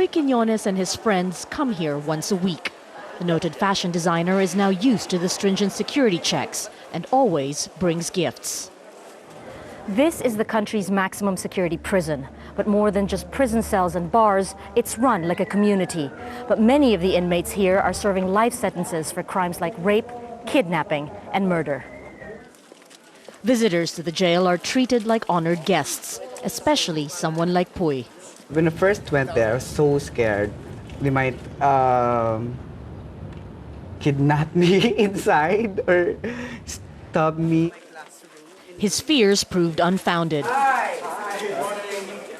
Puy Quiñones and his friends come here once a week. The noted fashion designer is now used to the stringent security checks and always brings gifts. This is the country's maximum security prison. But more than just prison cells and bars, it's run like a community. But many of the inmates here are serving life sentences for crimes like rape, kidnapping, and murder. Visitors to the jail are treated like honored guests, especially someone like Puy. When I first went there, I was so scared. They might kidnap me inside or stab me. His fears proved unfounded.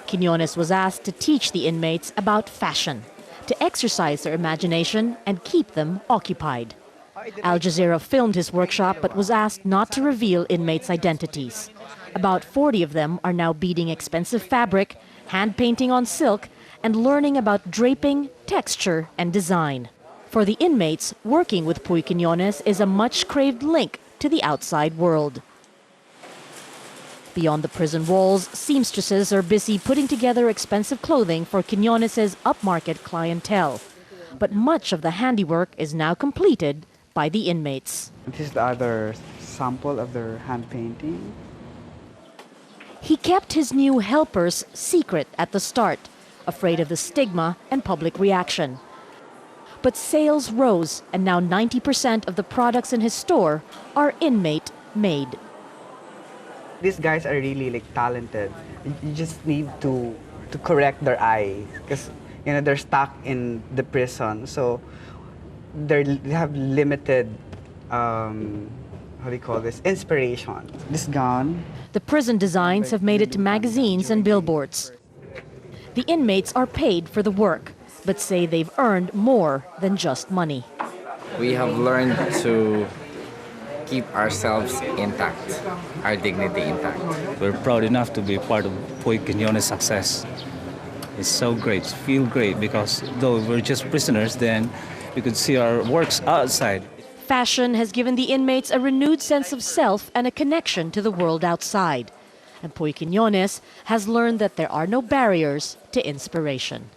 Quiñones was asked to teach the inmates about fashion, to exercise their imagination and keep them occupied. Al Jazeera filmed his workshop but was asked not to reveal inmates' identities. About 40 of them are now beading expensive fabric, hand painting on silk, and learning about draping, texture, and design. For the inmates, working with Puy Quiñones is a much-craved link to the outside world. Beyond the prison walls, seamstresses are busy putting together expensive clothing for Quiñones' upmarket clientele. But much of the handiwork is now completed by the inmates. This is the other sample of their hand painting. He kept his new helpers secret at the start, afraid of the stigma and public reaction. But sales rose, and now 90% of the products in his store are inmate-made. These guys are really talented. You just need to correct their eyes because they're stuck in the prison, so they have limited inspiration. This gown. The prison designs have made it to magazines and billboards. The inmates are paid for the work, but say they've earned more than just money. We have learned to keep ourselves intact, our dignity intact. We're proud enough to be part of Puy Quiñones' success. It's so great, feel great, because though we're just prisoners, then we could see our works outside. Fashion has given the inmates a renewed sense of self and a connection to the world outside. And Puy Quiñones has learned that there are no barriers to inspiration.